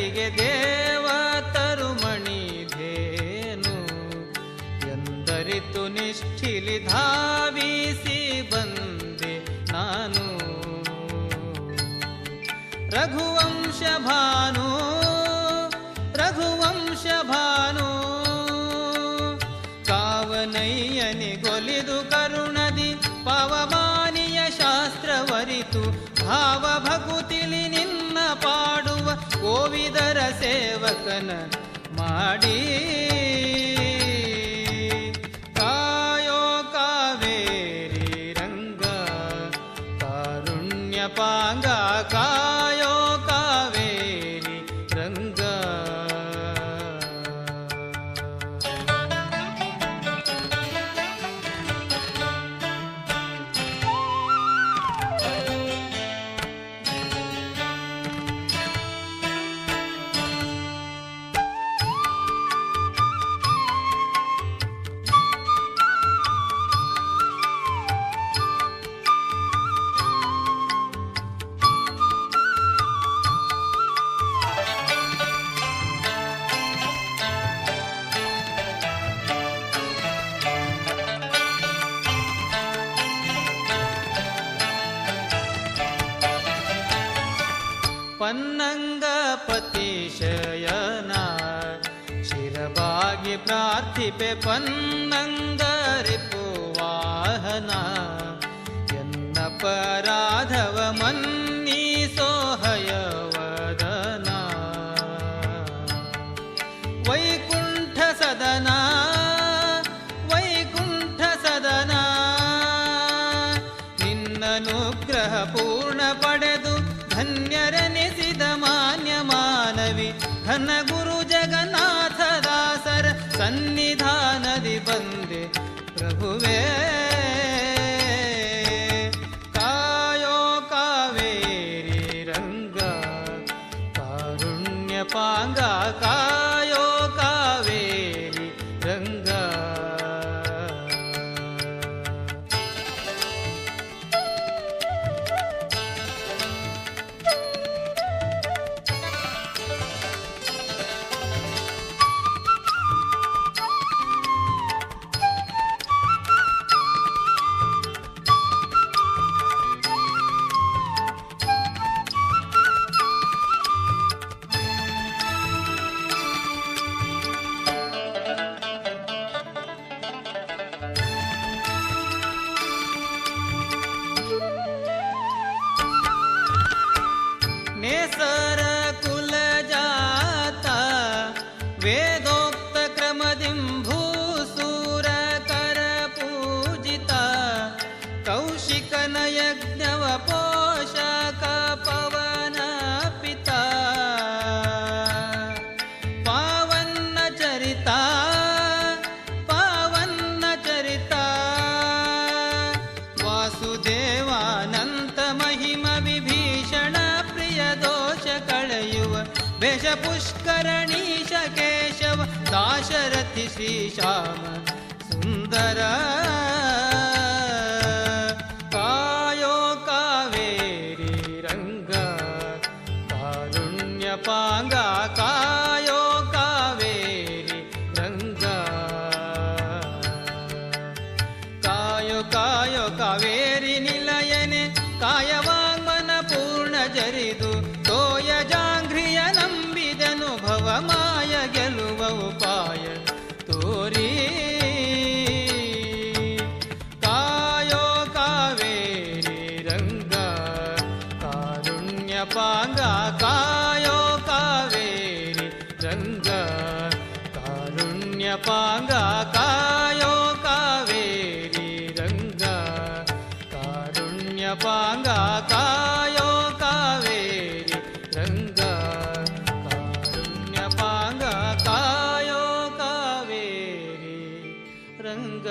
ಕೈಗೆ ದೇವ ತರುಮಣಿಧೇನು ಎಂದರಿತು ನಿಷ್ಠಿಲಿ ಧಾವಿಸಿ ಬಂದೆ ನಾನು. ರಘುವಂಶ ಭಾನು ರಘುವಂಶ ಭಾನು ಕಾವನಯ್ಯನಿಗೊಲಿದು ಕರುಣದಿ ಪವಮಾನಿಯ ಶಾಸ್ತ್ರವರಿತು ಭಾವಭಕುತಿಲಿ ನಿನ್ನ ಪಾಡುವ ಕೋವಿದರ ಸೇವಕನ ಮಾಡಿ. ಕಾಯೋ ಕಾವೇರಿ ರಂಗ ಕಾರುಣ್ಯ ಪಾಂಗ ಕಾಯೋ ಕಾವೇರಿ ರಂಗ. ಪನ್ನಂಗಪತಿ ಶಯನ ಶಿರಬಾಗಿ ಪ್ರಾರ್ಥಿಪೆ ಪನ್ನಂಗರಿಪುವಾಹನ ಎನ್ನಪರಾಧವ ಮನ್ನೀಸೋ ಹಯವದನ. ವೈಕುಂಠ ಸದನ ವೈಕುಂಠ ಸದನ ನಿನ್ನನುಗ್ರಹ ಪೂರ್ಣ ಪಡೆದು ಧನ್ಯರನಿಸಿದ ಮಾನ್ಯ ಮಾನವಿ ಘನ ಗುರು ಜಗನ್ನಾಥ ದಾಸರ ಸನ್ನಿಧಾನದಿ ಬಂದೆ ಪ್ರಭುವೇ. ಕಾಯೋ ಕಾವೇರಿ ರಂಗ ಕಾರುಣ್ಯ ಪಾಂಗ ಕಾಯೋ ಕಾವೇರಿ ರಂಗ. ನೇಸರ ಕುಲ ಜಾತ ವೇದೋಕ್ತ ಕ್ರಮದಿಂಭೂಸೂರ ಕರ ಪೂಜಿತ ಕೌಶಿಕನ ಯಜ್ಞವ ಪೋಷಕ ಪವನ ಪಿತ ಪಾವನ್ನ ಚರಿತ ಪಾವನ್ನ ಚರಿತ ವಾಸುದೇವಾನಂತ ಮಹಿಮ ವಿಭೀಷಣ ದೋಷ ಕಳೆಯುವ ಬೇಷ ಪುಷ್ಕರಣೀಶ ಕೇಶವ ದಾಶರಥಿ ಶ್ರೀಶ್ಯಾಮ ಸುಂದರ. ಕಾಯೋ ಕಾವೇರಿ ರಂಗ ಕಾರುಣ್ಯ ಪಾಂಗ ಕಾಯೋ ಕಾವೇರಿ ರಂಗ. ಕಾಯೋ ಕಾಯೋ ಕಾವೇರಿ ನಿಲಯನೆ ಕಾಯವಾಂಗ್ಮನ ಪೂರ್ಣ ಜರಿದು ತೋಯ ಜಾಂಘ್ರಿಯ ನಂಬಿದನು ಭವಮಾಯ ಗೆಲುವ ಉಪಾಯ ತೋರಿ. ಕಾಯೋ ಕಾವೇರಿ ರಂಗ ಕಾರುಣ್ಯ ಪಾಂಗ ಕಾಯೋ ಕಾವೇರಿ ರಂಗ ಕಾರುಣ್ಯ ಪಾಂಗ ಕಾಯೋ ಕಾವೇರಿ ರಂಗ ಕಾರುಣ್ಯ ಪಾಂಗ ಕಾಯೋ ಕಾವೇರಿ ರಂಗ ಕಾರುಣ್ಯ ಪಾಂಗ ಕಾಯೋ ಕಾವೇರಿ ರಂಗ.